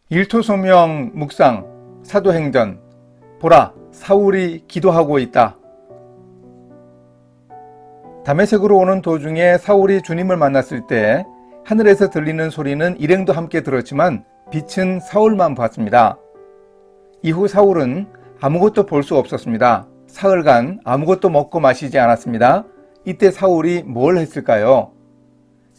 일토소명 묵상 사도행전. 보라, 사울이 기도하고 있다. 다메섹으로 오는 도중에 사울이 주님을 만났을 때 하늘에서 들리는 소리는 일행도 함께 들었지만 빛은 사울만 봤습니다. 이후 사울은 아무것도 볼 수 없었습니다. 사흘간 아무것도 먹고 마시지 않았습니다. 이때 사울이 뭘 했을까요?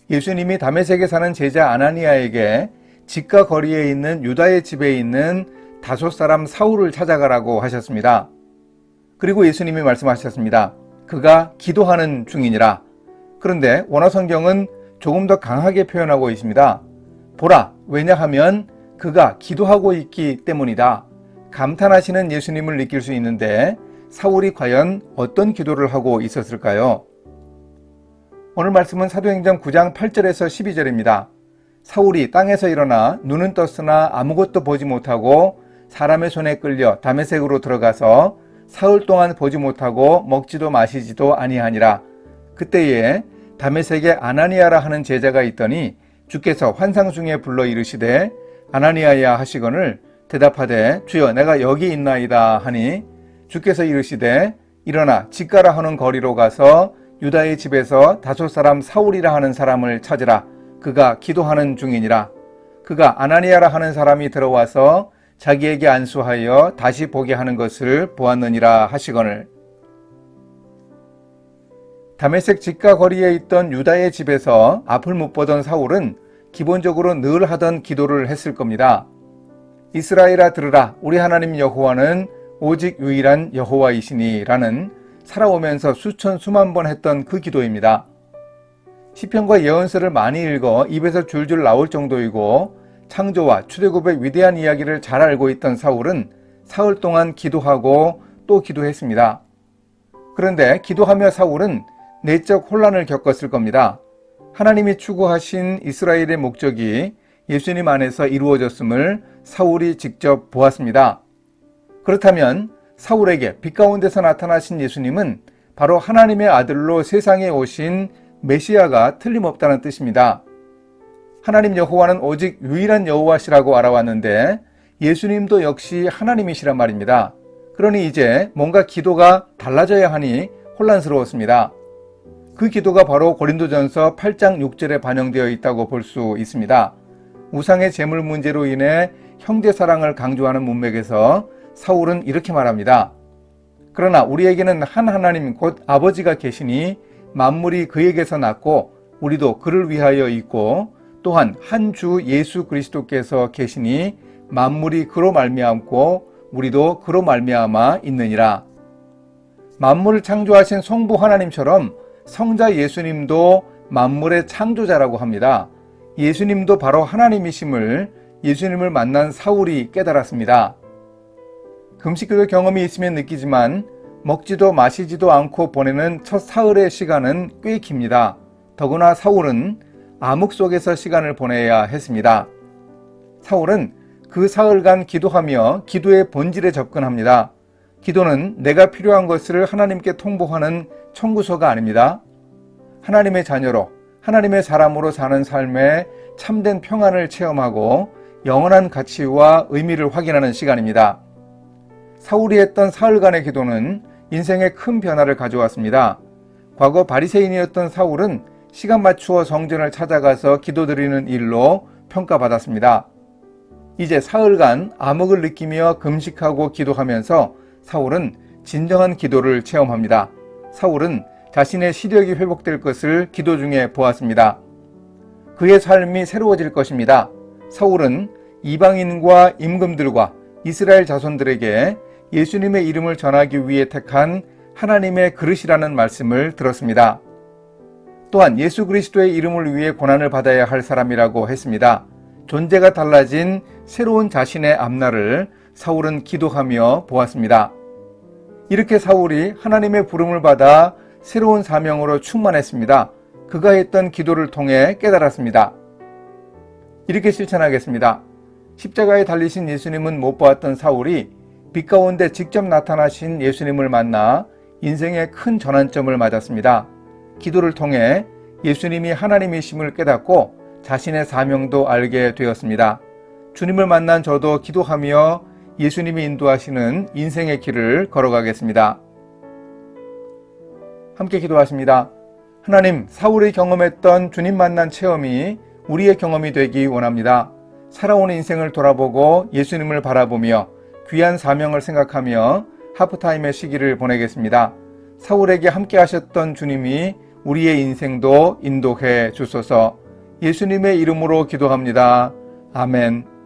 예수님이 다메섹에 사는 제자 아나니아에게 집과 거리에 있는 유다의 집에 있는 5사람 사울을 찾아가라고 하셨습니다. 그리고 예수님이 말씀하셨습니다. 그가 기도하는 중이니라. 그런데 원어 성경은 조금 더 강하게 표현하고 있습니다. 보라, 왜냐하면 그가 기도하고 있기 때문이다. 감탄하시는 예수님을 느낄 수 있는데 사울이 과연 어떤 기도를 하고 있었을까요? 오늘 말씀은 사도행전 9장 8절에서 12절입니다. 사울이 땅에서 일어나 눈은 떴으나 아무것도 보지 못하고 사람의 손에 끌려 다메섹으로 들어가서 사흘 동안 보지 못하고 먹지도 마시지도 아니하니라. 그때에 다메섹에 아나니아라 하는 제자가 있더니 주께서 환상 중에 불러 이르시되 아나니아야 하시거늘 대답하되 주여 내가 여기 있나이다 하니 주께서 이르시되 일어나 집가라 하는 거리로 가서 유다의 집에서 5사람 사울이라 하는 사람을 찾으라. 그가 기도하는 중이니라. 그가 아나니아라 하는 사람이 들어와서 자기에게 안수하여 다시 보게 하는 것을 보았느니라 하시거늘. 다메섹 집가 거리에 있던 유다의 집에서 앞을 못 보던 사울은 기본적으로 늘 하던 기도를 했을 겁니다. 이스라엘아 들으라, 우리 하나님 여호와는 오직 유일한 여호와이시니 라는 살아오면서 수천 수만 번 했던 그 기도입니다. 시편과 예언서를 많이 읽어 입에서 줄줄 나올 정도이고 창조와 출애굽의 위대한 이야기를 잘 알고 있던 사울은 사흘 동안 기도하고 또 기도했습니다. 그런데 기도하며 사울은 내적 혼란을 겪었을 겁니다. 하나님이 추구하신 이스라엘의 목적이 예수님 안에서 이루어졌음을 사울이 직접 보았습니다. 그렇다면 사울에게 빛 가운데서 나타나신 예수님은 바로 하나님의 아들로 세상에 오신 메시아가 틀림없다는 뜻입니다. 하나님 여호와는 오직 유일한 여호와시라고 알아왔는데 예수님도 역시 하나님이시란 말입니다. 그러니 이제 뭔가 기도가 달라져야 하니 혼란스러웠습니다. 그 기도가 바로 고린도전서 8장 6절에 반영되어 있다고 볼 수 있습니다. 우상의 제물 문제로 인해 형제 사랑을 강조하는 문맥에서 사울은 이렇게 말합니다. 그러나 우리에게는 한 하나님 곧 아버지가 계시니 만물이 그에게서 났고 우리도 그를 위하여 있고 또한 한 주 예수 그리스도께서 계시니 만물이 그로 말미암고 우리도 그로 말미암아 있느니라. 만물을 창조하신 성부 하나님처럼 성자 예수님도 만물의 창조자라고 합니다. 예수님도 바로 하나님이심을 예수님을 만난 사울이 깨달았습니다. 금식기도 경험이 있으면 느끼지만 먹지도 마시지도 않고 보내는 첫 사흘의 시간은 꽤 깁니다. 더구나 사울은 암흑 속에서 시간을 보내야 했습니다. 사울은 그 사흘간 기도하며 기도의 본질에 접근합니다. 기도는 내가 필요한 것을 하나님께 통보하는 청구서가 아닙니다. 하나님의 자녀로 하나님의 사람으로 사는 삶에 참된 평안을 체험하고 영원한 가치와 의미를 확인하는 시간입니다. 사울이 했던 사흘간의 기도는 인생에 큰 변화를 가져왔습니다. 과거 바리새인이었던 사울은 시간 맞추어 성전을 찾아가서 기도드리는 일로 평가받았습니다. 이제 사흘간 암흑을 느끼며 금식하고 기도하면서 사울은 진정한 기도를 체험합니다. 사울은 자신의 시력이 회복될 것을 기도 중에 보았습니다. 그의 삶이 새로워질 것입니다. 사울은 이방인과 임금들과 이스라엘 자손들에게 예수님의 이름을 전하기 위해 택한 하나님의 그릇이라는 말씀을 들었습니다. 또한 예수 그리스도의 이름을 위해 고난을 받아야 할 사람이라고 했습니다. 존재가 달라진 새로운 자신의 앞날을 사울은 기도하며 보았습니다. 이렇게 사울이 하나님의 부름을 받아 새로운 사명으로 충만했습니다. 그가 했던 기도를 통해 깨달았습니다. 이렇게 실천하겠습니다. 십자가에 달리신 예수님은 못 보았던 사울이 빛 가운데 직접 나타나신 예수님을 만나 인생의 큰 전환점을 맞았습니다. 기도를 통해 예수님이 하나님이심을 깨닫고 자신의 사명도 알게 되었습니다. 주님을 만난 저도 기도하며 예수님이 인도하시는 인생의 길을 걸어가겠습니다. 함께 기도하십니다. 하나님, 사울이 경험했던 주님 만난 체험이 우리의 경험이 되기 원합니다. 살아온 인생을 돌아보고 예수님을 바라보며 귀한 사명을 생각하며 하프타임의 시기를 보내겠습니다. 사울에게 함께 하셨던 주님이 우리의 인생도 인도해 주소서. 예수님의 이름으로 기도합니다. 아멘.